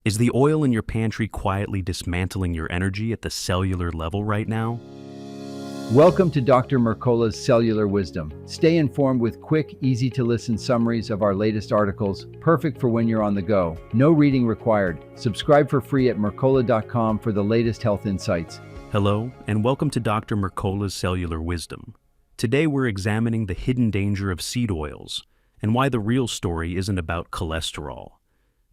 Is the oil in your pantry quietly dismantling your energy at the cellular level right now? Welcome to Dr. Mercola's Cellular Wisdom. Stay informed with quick, easy-to-listen summaries of our latest articles, perfect for when you're on the go. No reading required. Subscribe for free at mercola.com for the latest health insights. Hello, and welcome to Dr. Mercola's Cellular Wisdom. Today we're examining the hidden danger of seed oils and why the real story isn't about cholesterol.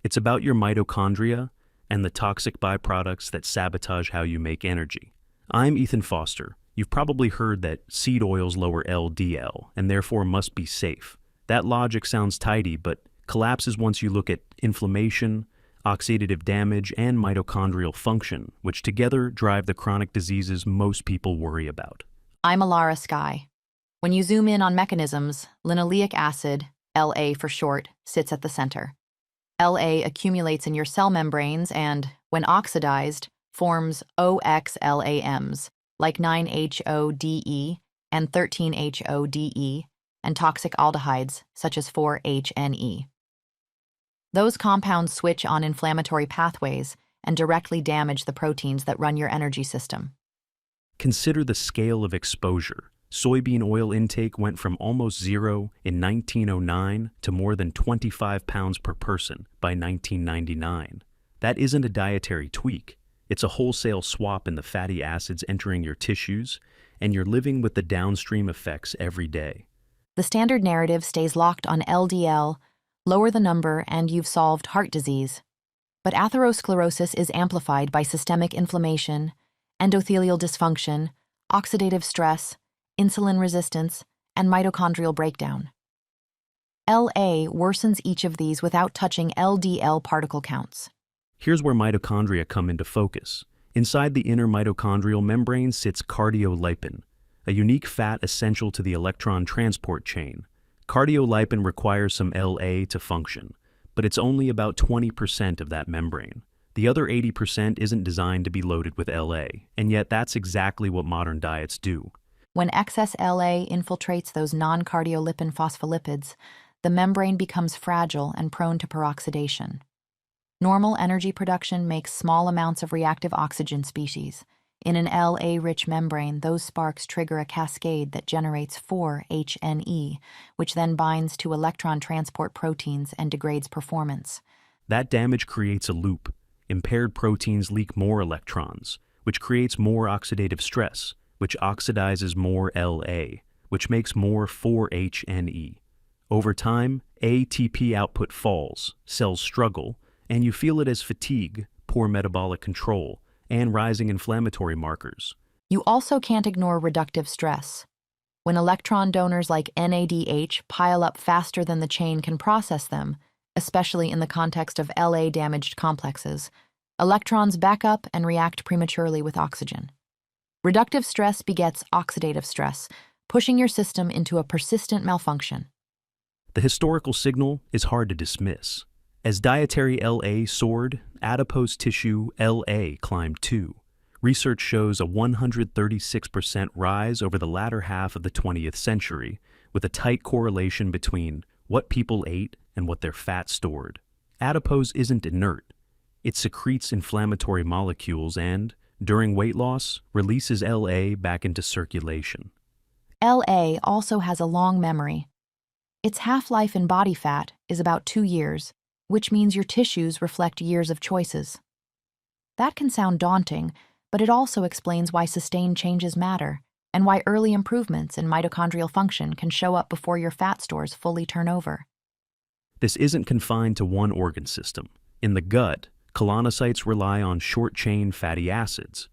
It's about your mitochondria and the toxic byproducts that sabotage how you make energy. I'm Ethan Foster. You've probably heard that seed oils lower LDL and therefore must be safe. That logic sounds tidy, but collapses once you look at inflammation, oxidative damage, and mitochondrial function, which together drive the chronic diseases most people worry about. I'm Alara Sky. When you zoom in on mechanisms, linoleic acid, LA for short, sits at the center. LA accumulates in your cell membranes and, when oxidized, forms OXLAMs, like 9-HODE and 13-HODE, and toxic aldehydes, such as 4-HNE. Those compounds switch on inflammatory pathways and directly damage the proteins that run your energy system. Consider the scale of exposure. Soybean oil intake went from almost zero in 1909 to more than 25 pounds per person by 1999. That isn't a dietary tweak. It's a wholesale swap in the fatty acids entering your tissues, and you're living with the downstream effects every day. The standard narrative stays locked on LDL, lower the number, and you've solved heart disease. But atherosclerosis is amplified by systemic inflammation, endothelial dysfunction, oxidative stress, insulin resistance, and mitochondrial breakdown. LA worsens each of these without touching LDL particle counts. Here's where mitochondria come into focus. Inside the inner mitochondrial membrane sits cardiolipin, a unique fat essential to the electron transport chain. Cardiolipin requires some LA to function, but it's only about 20% of that membrane. The other 80% isn't designed to be loaded with LA, and yet that's exactly what modern diets do. When excess LA infiltrates those non-cardiolipin phospholipids, the membrane becomes fragile and prone to peroxidation. Normal energy production makes small amounts of reactive oxygen species. In an LA-rich membrane, those sparks trigger a cascade that generates 4-HNE, which then binds to electron transport proteins and degrades performance. That damage creates a loop. Impaired proteins leak more electrons, which creates more oxidative stress, which oxidizes more LA, which makes more 4-HNE. Over time, ATP output falls, cells struggle, and you feel it as fatigue, poor metabolic control, and rising inflammatory markers. You also can't ignore reductive stress. When electron donors like NADH pile up faster than the chain can process them, especially in the context of LA-damaged complexes, electrons back up and react prematurely with oxygen. Reductive stress begets oxidative stress, pushing your system into a persistent malfunction. The historical signal is hard to dismiss. As dietary LA soared, adipose tissue LA climbed too. Research shows a 136% rise over the latter half of the 20th century, with a tight correlation between what people ate and what their fat stored. Adipose isn't inert. It secretes inflammatory molecules and, during weight loss, releases LA back into circulation. LA also has a long memory. Its half-life in body fat is about 2 years, which means your tissues reflect years of choices. That can sound daunting, but it also explains why sustained changes matter and why early improvements in mitochondrial function can show up before your fat stores fully turn over. This isn't confined to one organ system. In the gut, colonocytes rely on short-chain fatty acids.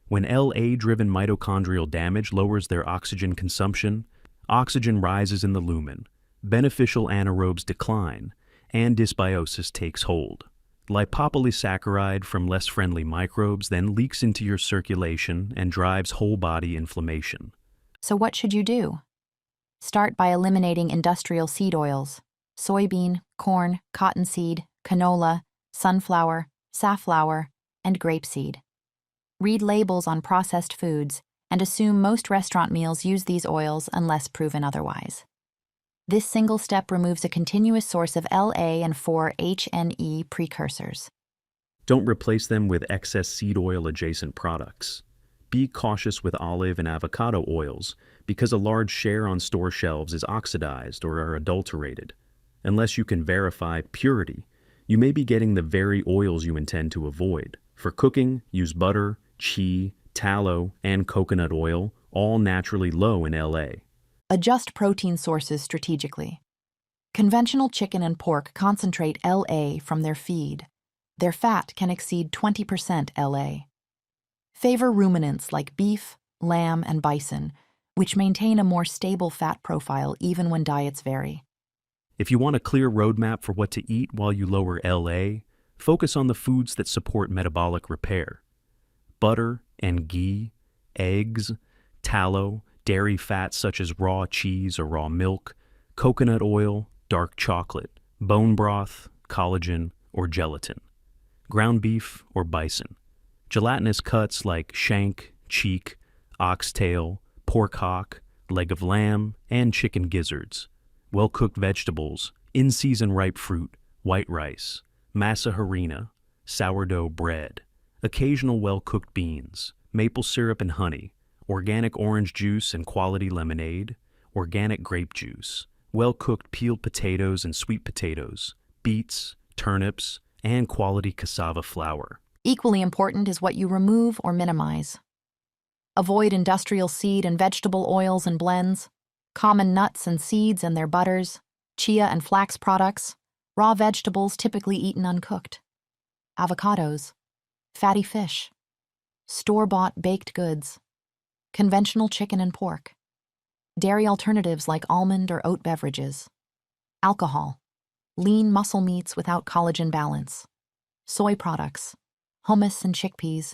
When LA-driven mitochondrial damage lowers their oxygen consumption, oxygen rises in the lumen, beneficial anaerobes decline, and dysbiosis takes hold. Lipopolysaccharide from less friendly microbes then leaks into your circulation and drives whole-body inflammation. So what should you do? Start by eliminating industrial seed oils: soybean, corn, cottonseed, canola, sunflower, safflower, and grapeseed. Read labels on processed foods and assume most restaurant meals use these oils unless proven otherwise. This single step removes a continuous source of LA and 4-HNE precursors. Don't replace them with excess seed oil adjacent products. Be cautious with olive and avocado oils because a large share on store shelves is oxidized or are adulterated. Unless you can verify purity, you may be getting the very oils you intend to avoid. For cooking, use butter, ghee, tallow, and coconut oil, all naturally low in LA. Adjust protein sources strategically. Conventional chicken and pork concentrate LA from their feed. Their fat can exceed 20% LA. Favor ruminants like beef, lamb, and bison, which maintain a more stable fat profile even when diets vary. If you want a clear roadmap for what to eat while you lower LA, focus on the foods that support metabolic repair. Butter and ghee, eggs, tallow, dairy fats such as raw cheese or raw milk, coconut oil, dark chocolate, bone broth, collagen, or gelatin. Ground beef or bison. Gelatinous cuts like shank, cheek, oxtail, pork hock, leg of lamb, and chicken gizzards. Well-cooked vegetables, in-season ripe fruit, white rice, masa harina, sourdough bread, occasional well-cooked beans, maple syrup and honey, organic orange juice and quality lemonade, organic grape juice, well-cooked peeled potatoes and sweet potatoes, beets, turnips, and quality cassava flour. Equally important is what you remove or minimize. Avoid industrial seed and vegetable oils and blends, common nuts and seeds and their butters, chia and flax products, raw vegetables typically eaten uncooked, avocados, fatty fish, store-bought baked goods, conventional chicken and pork, dairy alternatives like almond or oat beverages, alcohol, lean muscle meats without collagen balance, soy products, hummus and chickpeas,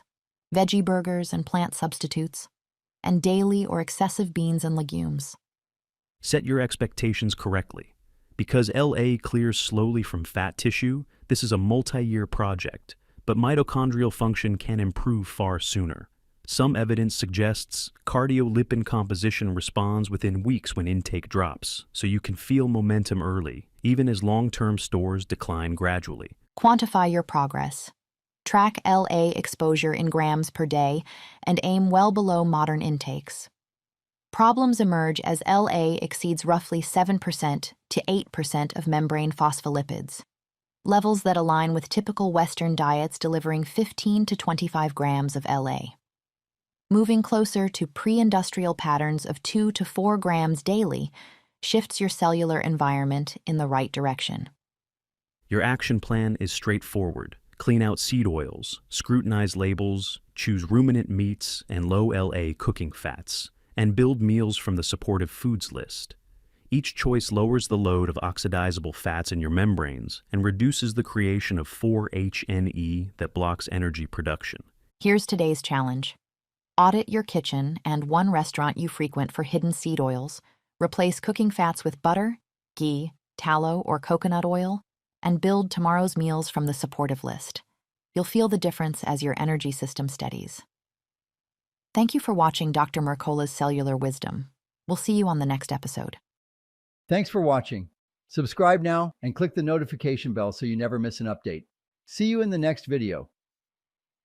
veggie burgers and plant substitutes, and daily or excessive beans and legumes. Set your expectations correctly. Because LA clears slowly from fat tissue, this is a multi-year project, but mitochondrial function can improve far sooner. Some evidence suggests cardiolipin composition responds within weeks when intake drops, so you can feel momentum early, even as long-term stores decline gradually. Quantify your progress. Track LA exposure in grams per day and aim well below modern intakes. Problems emerge as LA exceeds roughly 7% to 8% of membrane phospholipids, levels that align with typical Western diets delivering 15 to 25 grams of LA. Moving closer to pre-industrial patterns of 2 to 4 grams daily shifts your cellular environment in the right direction. Your action plan is straightforward. Clean out seed oils, scrutinize labels, choose ruminant meats and low LA cooking fats, and build meals from the supportive foods list. Each choice lowers the load of oxidizable fats in your membranes and reduces the creation of 4-HNE that blocks energy production. Here's today's challenge. Audit your kitchen and one restaurant you frequent for hidden seed oils. Replace cooking fats with butter, ghee, tallow, or coconut oil, and build tomorrow's meals from the supportive list. You'll feel the difference as your energy system steadies. Thank you for watching Dr. Mercola's Cellular Wisdom. We'll see you on the next episode. Thanks for watching. Subscribe now and click the notification bell so you never miss an update. See you in the next video.